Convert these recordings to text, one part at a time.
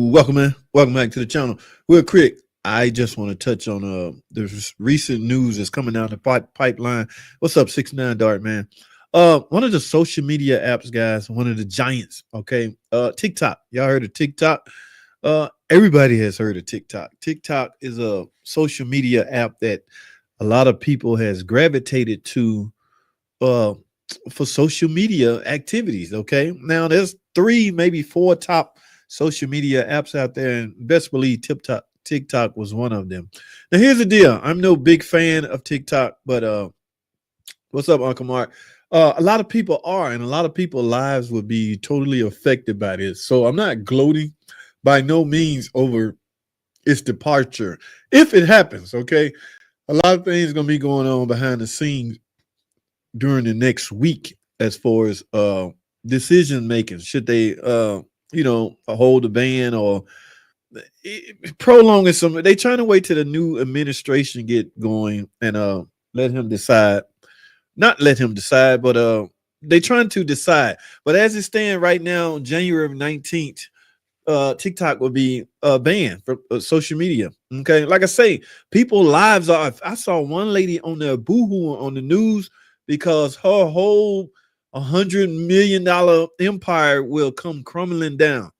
Welcome, man. Welcome back to the channel. Real quick, I just want to touch on the recent news that's coming down the pipeline. What's up, 69 Dart, man? One of the social media apps, guys, one of the giants, okay? TikTok. Y'all heard of TikTok? Everybody has heard of TikTok. TikTok is a social media app that a lot of people has gravitated to for social media activities, okay? Now, there's 3, maybe 4 top social media apps out there, and best believe TikTok was one of them. Now, here's the deal. I'm no big fan of TikTok, but what's up, Uncle Mark? A lot of people are, and a lot of people's lives would be totally affected by this. So I'm not gloating by no means over its departure. If it happens, okay? A lot of things going to be going on behind the scenes during the next week as far as decision making. Should they hold the ban or prolong it some? They trying to wait till the new administration get going and let him decide. Not let him decide, but they trying to decide. But as it stands right now, January 19th, TikTok will be banned from social media. Okay, like I say, people's lives are. I saw one lady on the boohoo on the news because her whole $100 million empire will come crumbling down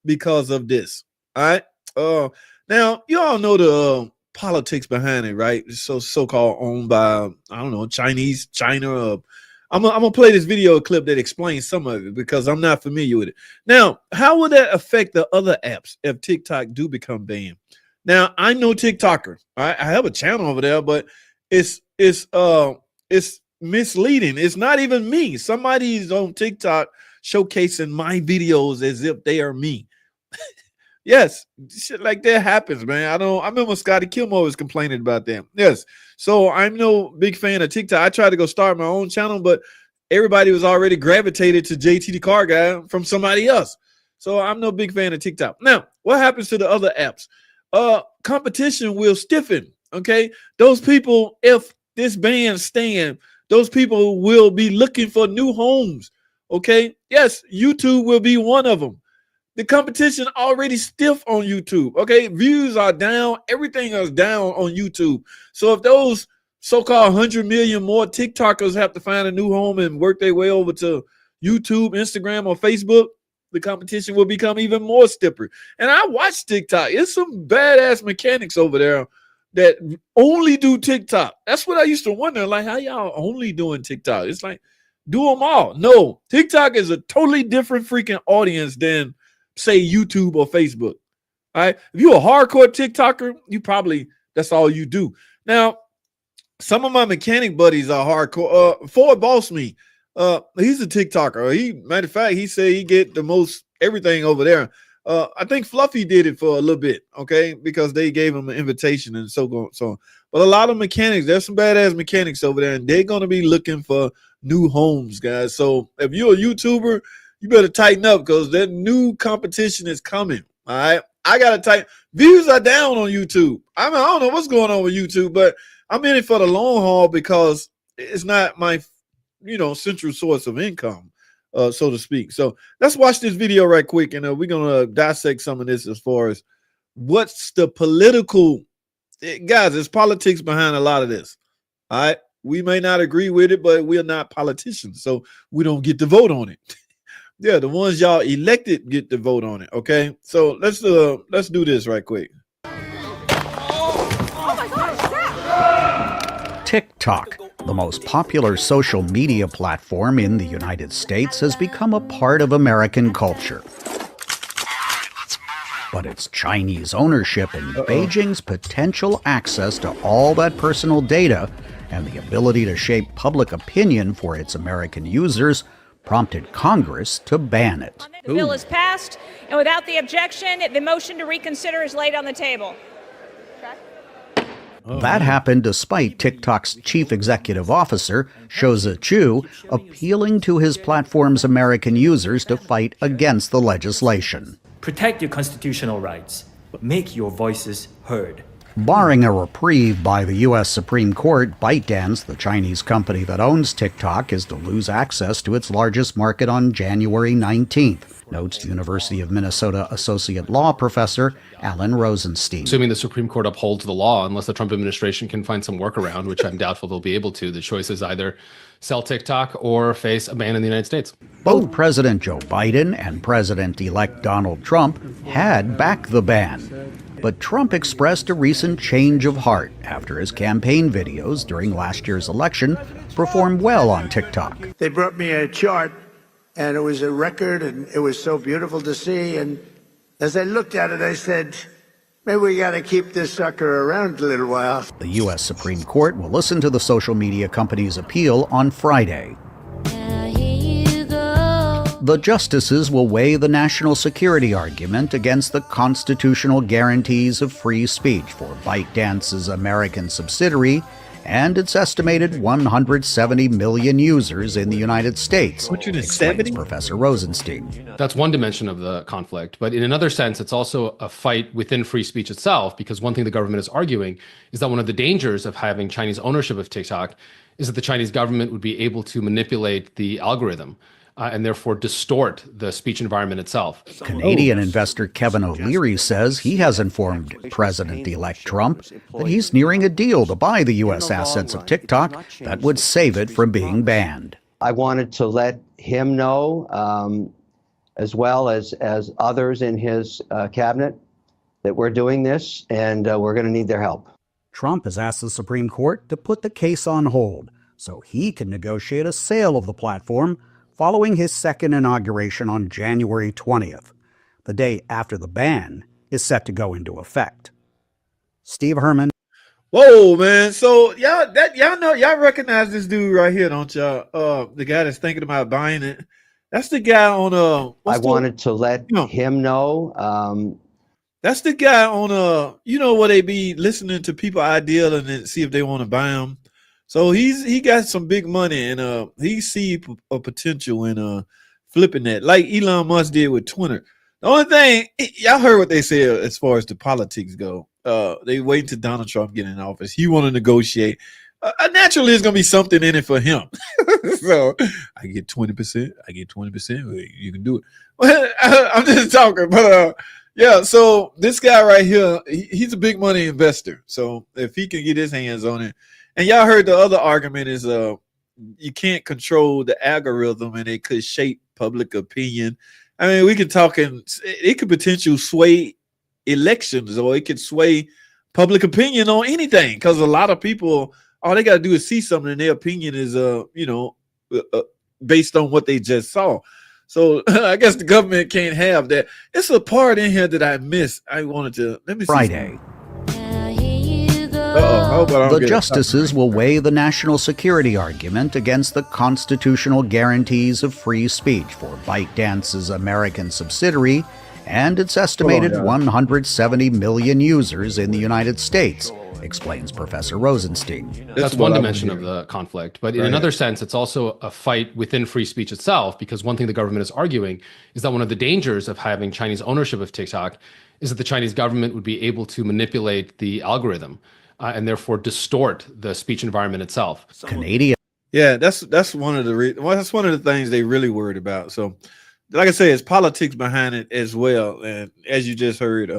because of this. All right. Now you all know the politics behind it, right? So-called owned by, I don't know, China. I'm gonna play this video clip that explains some of it because I'm not familiar with it. Now, how will that affect the other apps if TikTok do become banned? Now, I know TikToker. I have a channel over there, but it's misleading. It's not even me. Somebody's on TikTok showcasing my videos as if they are me. Yes, shit like that happens, man. I remember Scotty Kilmore was complaining about them. Yes. So I'm no big fan of TikTok. I tried to go start my own channel, but everybody was already gravitated to JT the Car Guy from somebody else. So I'm no big fan of TikTok. Now, what happens to the other apps? Competition will stiffen. Okay. Those people, if this ban stands, those people will be looking for new homes. Okay. Yes, YouTube will be one of them. The competition already stiff on YouTube. Okay, views are down. Everything is down on YouTube. So if those so-called 100 million more TikTokers have to find a new home and work their way over to YouTube, Instagram, or Facebook, the competition will become even more stiffer. And I watch TikTok. It's some badass mechanics over there that only do TikTok. That's what I used to wonder, like, how y'all only doing TikTok? It's like, do them all. No, TikTok is a totally different freaking audience than, say, YouTube or Facebook. All right. If you're a hardcore TikToker, you probably, that's all you do. Now, some of my mechanic buddies are hardcore. Ford Boss Me, he's a TikToker. Matter of fact, he said he get the most everything over there. I think Fluffy did it for a little bit, okay, because they gave him an invitation and so on. But a lot of mechanics, there's some badass mechanics over there, and they're going to be looking for new homes, guys. So if you're a YouTuber, you better tighten up because that new competition is coming. All right. I got to tighten. Views are down on YouTube. I mean, I don't know what's going on with YouTube, but I'm in it for the long haul because it's not my, central source of income, so to speak. So let's watch this video right quick, and we're going to dissect some of this as far as what's the political, guys, there's politics behind a lot of this. All right. We may not agree with it, but we're not politicians, so we don't get to vote on it. Yeah, the ones y'all elected get to vote on it. Okay, so let's do this right quick. TikTok, the most popular social media platform in the United States, has become a part of American culture. But its Chinese ownership and Beijing's potential access to all that personal data and the ability to shape public opinion for its American users prompted Congress to ban it. The bill is passed, and without the objection, the motion to reconsider is laid on the table. That happened despite TikTok's chief executive officer, Shouzi Chu, appealing to his platform's American users to fight against the legislation. Protect your constitutional rights, but make your voices heard. Barring a reprieve by the U.S. Supreme Court, ByteDance, the Chinese company that owns TikTok, is to lose access to its largest market on January 19th. notes University of Minnesota Associate Law Professor Alan Rosenstein. Assuming the Supreme Court upholds the law, unless the Trump administration can find some workaround, which I'm doubtful they'll be able to, the choice is either sell TikTok or face a ban in the United States. Both President Joe Biden and President-elect Donald Trump had backed the ban. But Trump expressed a recent change of heart after his campaign videos during last year's election performed well on TikTok. They brought me a chart, and it was a record, and it was so beautiful to see. And as I looked at it, I said, maybe we got to keep this sucker around a little while. The U.S. Supreme Court will listen to the social media company's appeal on Friday. The justices will weigh the national security argument against the constitutional guarantees of free speech for ByteDance's American subsidiary and its estimated 170 million users in the United States, explains Professor Rosenstein. That's one dimension of the conflict. But in another sense, it's also a fight within free speech itself, because one thing the government is arguing is that one of the dangers of having Chinese ownership of TikTok is that the Chinese government would be able to manipulate the algorithm. And therefore distort the speech environment itself. Canadian investor Kevin O'Leary says he has informed President-elect Trump that he's nearing a deal to buy the U.S. assets of TikTok that would save it from being banned. I wanted to let him know, as well as others in his cabinet, that we're doing this, and we're going to need their help. Trump has asked the Supreme Court to put the case on hold so he can negotiate a sale of the platform following his second inauguration on January 20th, the day after the ban is set to go into effect. Steve Herman. Whoa, man. So y'all recognize this dude right here, don't y'all? The guy that's thinking about buying it. That's the guy on I wanted to let him know. That's the guy on where they be listening to people ideal and then see if they want to buy them. So he got some big money, and he see a potential in flipping that, like Elon Musk did with Twitter. The only thing, y'all heard what they said as far as the politics go. They wait until Donald Trump get in office. He want to negotiate. Naturally, there's gonna be something in it for him. So I get 20%. I get 20%. You can do it. I'm just talking, but yeah. So this guy right here, he's a big money investor. So if he can get his hands on it. And y'all heard the other argument is you can't control the algorithm and it could shape public opinion. I mean, we could talk and it could potentially sway elections, or it could sway public opinion on anything, because a lot of people, all they got to do is see something and their opinion is based on what they just saw. So I guess the government can't have that. It's a part in here that I missed. I wanted to let me see Friday. The justices will weigh the national security argument against the constitutional guarantees of free speech for ByteDance's American subsidiary and its estimated 170 million users in the United States, explains Professor Rosenstein. That's one dimension of the conflict. But in another sense, it's also a fight within free speech itself, because one thing the government is arguing is that one of the dangers of having Chinese ownership of TikTok is that the Chinese government would be able to manipulate the algorithm. And therefore distort the speech environment itself. Canadian. Yeah, that's one of that's one of the things they really worried about. So, like I say, it's politics behind it as well, and as you just heard.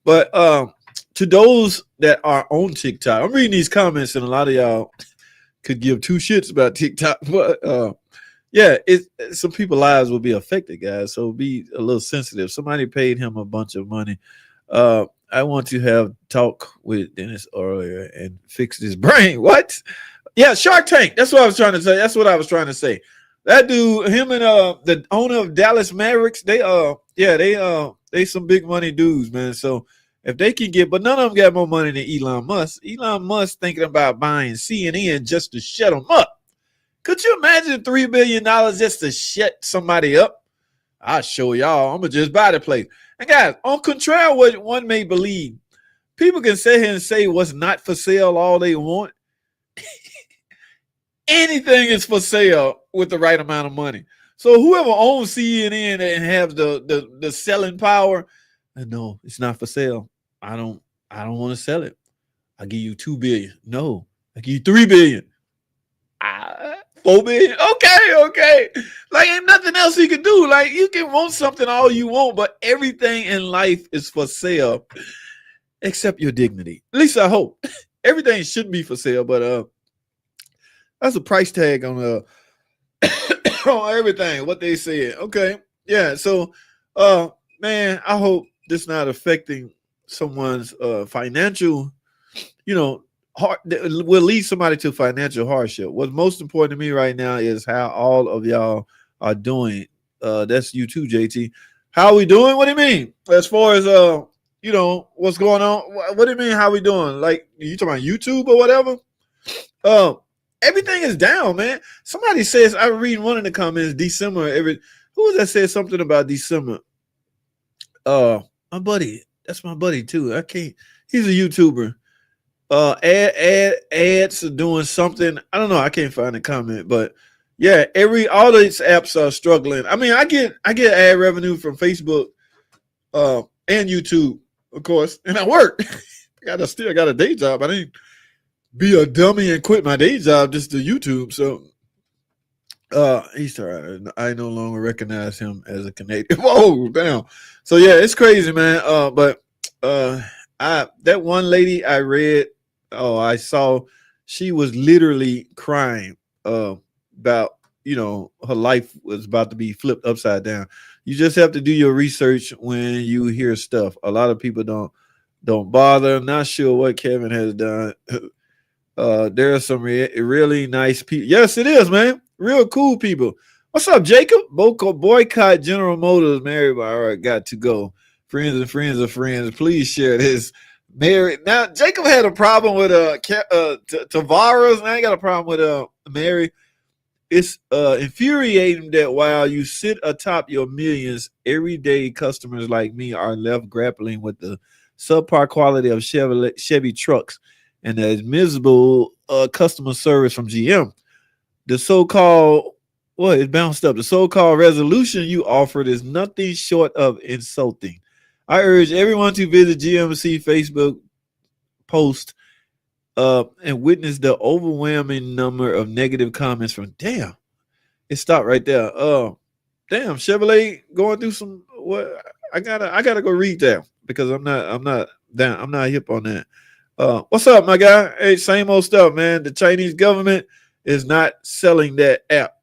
But to those that are on TikTok, I'm reading these comments, and a lot of y'all could give two shits about TikTok, but yeah, some people's lives will be affected, guys. So be a little sensitive. Somebody paid him a bunch of money. I want to have talk with Dennis earlier and fix his brain. What? Yeah, Shark Tank. That's what I was trying to say. That's what I was trying to say. That dude, him and the owner of Dallas Mavericks, they some big money dudes, man. So if they can get, but none of them got more money than Elon Musk. Elon Musk thinking about buying CNN just to shut them up. Could you imagine $3 billion just to shut somebody up? I'll show y'all. I'm gonna just buy the place. And guys, on contrary what one may believe, people can sit here and say what's not for sale all they want. Anything is for sale with the right amount of money. So whoever owns CNN and has the selling power, no, it's not for sale. I don't want to sell it. I'll give you $2 billion. No, I give you $3 billion. 4 billion. Okay. Like ain't nothing else you can do. Like you can want something all you want, but everything in life is for sale except your dignity. At least I hope. Everything should be for sale, but that's a price tag on on everything. What they said. Okay. Yeah. So man, I hope this not affecting someone's financial, will lead somebody to financial hardship. What's most important to me right now is how all of y'all are doing. That's you too, JT. How are we doing? What do you mean? As far as what's going on? What do you mean? How we doing? Like you talking about YouTube or whatever? Everything is down, man. Somebody says I read one in the comments. December. Who was that said something about December? My buddy. That's my buddy too. I can't. He's a YouTuber. Ads are doing something. I don't know. I can't find a comment, but yeah, all these apps are struggling. I mean, I get ad revenue from Facebook, and YouTube, of course, and I work. Still got a day job. I didn't be a dummy and quit my day job just to YouTube. So, he's sorry. I no longer recognize him as a Canadian. Whoa, damn. So yeah, it's crazy, man. But that one lady I read. I saw she was literally crying about, her life was about to be flipped upside down. You just have to do your research when you hear stuff. A lot of people don't bother. I'm not sure what Kevin has done. There are some really nice people. Yes, it is, man. Real cool people. What's up, Jacob? Boycott General Motors. Mary, all right, got to go. Friends and friends of friends. Please share this. Mary. Now Jacob had a problem with Tavares, and I ain't got a problem with Mary. It's infuriating that while you sit atop your millions, everyday customers like me are left grappling with the subpar quality of Chevy trucks and the miserable customer service from GM. The so-called it bounced up. The so-called resolution you offered is nothing short of insulting. I urge everyone to visit GMC Facebook post and witness the overwhelming number of negative comments from. Damn, it stopped right there. Damn, Chevrolet going through some. What I gotta go read that because I'm not down. I'm not hip on that. What's up, my guy? Hey, same old stuff, man. The Chinese government is not selling that app.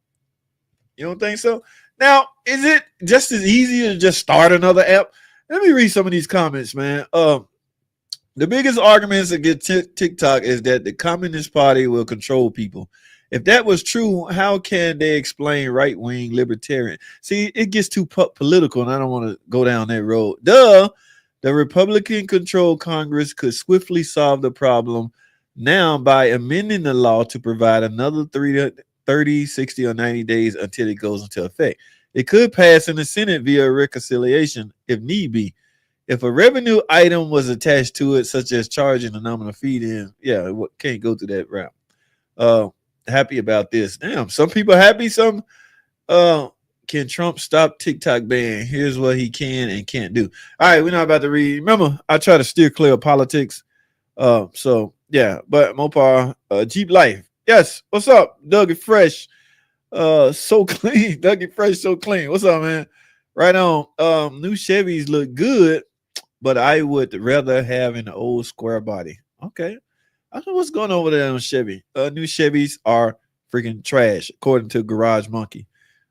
You don't think so? Now, is it just as easy to just start another app? Let me read some of these comments, man. The biggest arguments against TikTok is that the Communist Party will control people. If that was true, how can they explain right-wing libertarian? See, it gets too political, and I don't want to go down that road. The Republican-controlled Congress could swiftly solve the problem now by amending the law to provide another 30, 60, or 90 days until it goes into effect. It could pass in the Senate via reconciliation if need be. If a revenue item was attached to it, such as charging a nominal fee, then can't go through that route. Happy about this. Damn, some people happy, some can Trump stop TikTok ban? Here's what he can and can't do. All right, we're not about to read. Remember, I try to steer clear of politics. So yeah, but Mopar, Jeep Life. Yes, what's up? Dougie Fresh. So clean. Dougie Fresh, so clean. What's up, man? Right on. New Chevys look good, but I would rather have an old square body. Okay. I don't know what's going on over there on Chevy. New Chevys are freaking trash, according to Garage Monkey.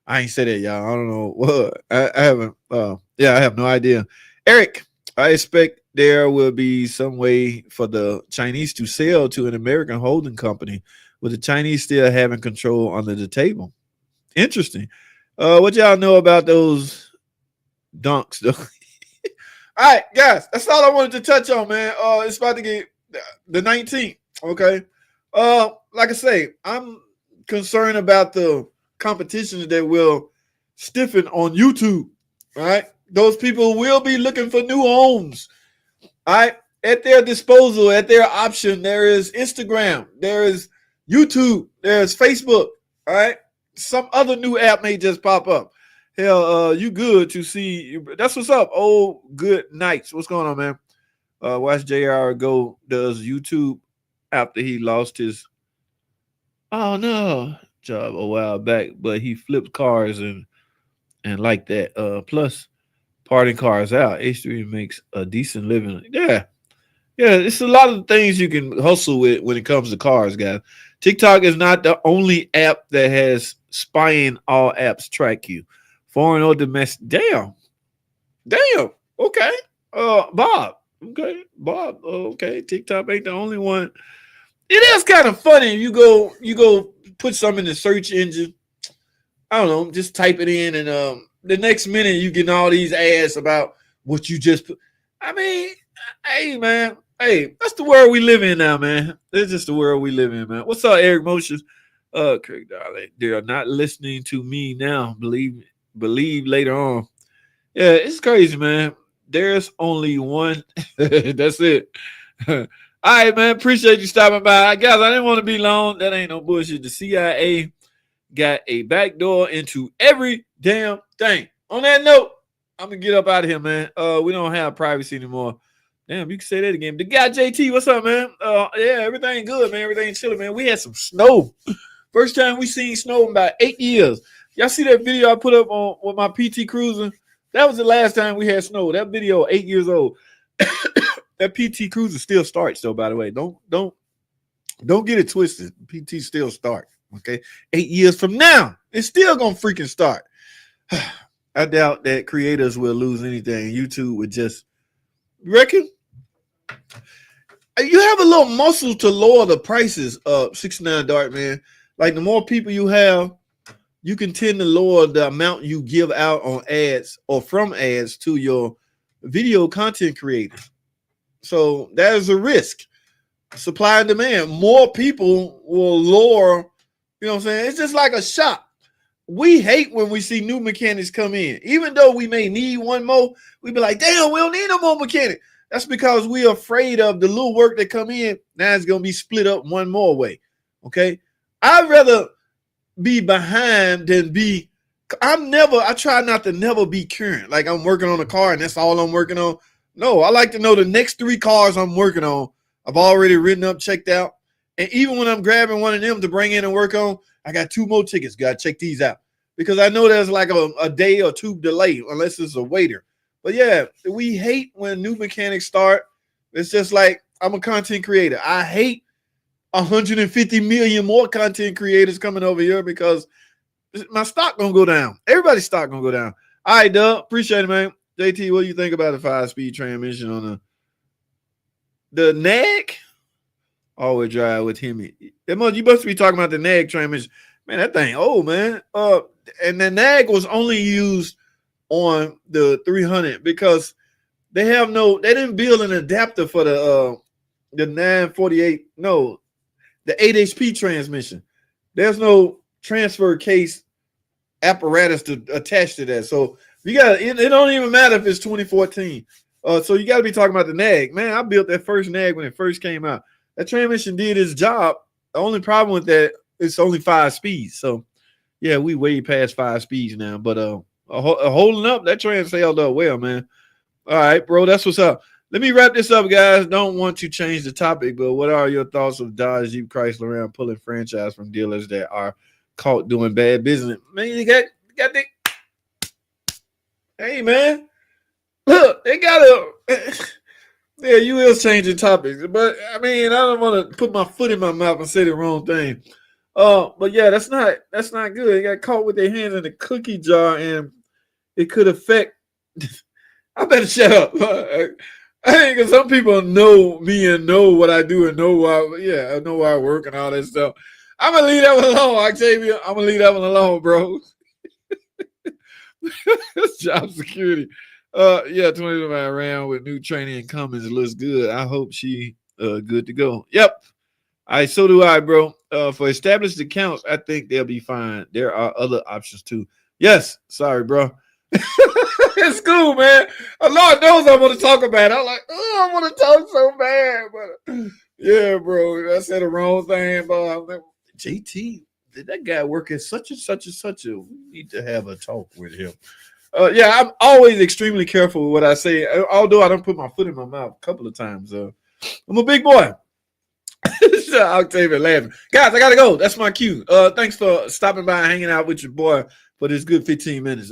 I ain't said that, y'all. I don't know what. I haven't. I have no idea. Eric, I expect there will be some way for the Chinese to sell to an American holding company, with the Chinese still having control under the table. Interesting. What y'all know about those dunks, though? All right, guys, that's all I wanted to touch on, man. It's about to get the 19th. Okay. Like I say, I'm concerned about the competitions that will stiffen on YouTube. All right. Those people will be looking for new homes. All right. At their disposal, at their option, there is Instagram, there is YouTube, there's Facebook. All right. Some other new app may just pop up. Hell, you good to see. That's what's up. Oh, good nights. What's going on, man? Watch JR go does YouTube after he lost his. Oh no, job a while back, but he flipped cars and like that. Plus parting cars out. H3 makes a decent living. Yeah. Yeah, it's a lot of things you can hustle with when it comes to cars, guys. TikTok is not the only app that has spying. All apps track you, foreign or domestic. Damn. Okay. Bob. Okay, Bob. Okay, TikTok ain't the only one. It is kind of funny. You go put something in the search engine. I don't know, just type it in, and the next minute you getting all these ads about what you just put. I mean, hey man, hey, that's the world we live in now, man. That's just the world we live in, man. What's up, Eric Motions? Craig Darling, they are not listening to me now. Believe later on. Yeah, it's crazy, man. There's only one. That's it. All right, man. Appreciate you stopping by. Guys, I didn't want to be long. That ain't no bullshit. The CIA got a back door into every damn thing. On that note, I'm gonna get up out of here, man. We don't have privacy anymore. Damn, you can say that again. The guy JT, what's up, man? Yeah, everything good, man. Everything chilling, man. We had some snow. First time we seen snow in about 8 years. Y'all see that video I put up on with my PT Cruiser? That was the last time we had snow. That video, 8 years old. That PT Cruiser still starts, though. By the way, don't get it twisted. PT still start. Okay, 8 years from now, it's still gonna freaking start. I doubt that creators will lose anything. YouTube would just, you reckon? You have a little muscle to lower the prices of 69 Dart, man. Like the more people you have, you can tend to lower the amount you give out on ads or from ads to your video content creators. So that is a risk. Supply and demand. More people will lower, you know what I'm saying? It's just like a shop. We hate when we see new mechanics come in. Even though we may need one more, we be like, damn, we don't need no more mechanic. That's because we're afraid of the little work that come in. Now it's going to be split up one more way. Okay? I'd rather be behind than be. I try not to never be current. Like I'm working on a car and that's all I'm working on. No, I like to know the next 3 cars I'm working on. I've already written up, checked out. And even when I'm grabbing one of them to bring in and work on, I got 2 more tickets. Got to check these out. Because I know there's like a day or 2 delay unless it's a waiter. But yeah, we hate when new mechanics start. It's just like I'm a content creator. I hate 150 million more content creators coming over here because my stock gonna go down. Everybody's stock gonna go down. All right, Doug. Appreciate it, man. JT, what do you think about the 5-speed transmission on the NAG? All-wheel drive with him. You must be talking about the NAG transmission. Man, that thing old, man. And the NAG was only used on the 300 because they didn't build an adapter for the 948. No, the 8 HP transmission. There's no transfer case apparatus to attach to that. So it don't even matter if it's 2014. So you got to be talking about the NAG. Man, I built that first NAG when it first came out. That transmission did its job. The only problem with that, it's only 5 speeds. So yeah, we way past 5 speeds now. But holding up, that trans held up well, man. All right, bro, that's what's up. Let me wrap this up, guys. Don't want to change the topic, but what are your thoughts of Dodge, Jeep, Chrysler around pulling franchise from dealers that are caught doing bad business? Man, you got the. Hey, man, look, they got a. Yeah, you will change the topics, but I mean, I don't want to put my foot in my mouth and say the wrong thing. But yeah, that's not good. They got caught with their hands in the cookie jar, and it could affect. I better shut up. I think because some people know me and know what I do and know why. Yeah, I know why I work and all that stuff. I'm gonna leave that one alone, Octavia. I'm gonna leave that one alone, bro. Job security. Yeah, 20 man around with new training and Cummins. It looks good. I hope she good to go. Yep. All right, so do I, bro. For established accounts, I think they'll be fine. There are other options too. Yes. Sorry, bro. It's cool, man. Lord knows I want to talk about it. I'm like, oh, I want to talk so bad, but yeah, bro. I said the wrong thing, but I'm like, JT, did that guy work at such and such and such a? We need to have a talk with him. Yeah, I'm always extremely careful with what I say, although I don't put my foot in my mouth a couple of times. I'm a big boy. to Octavia laughing. Guys, I gotta go. That's my cue. Thanks for stopping by and hanging out with your boy for this good 15 minutes.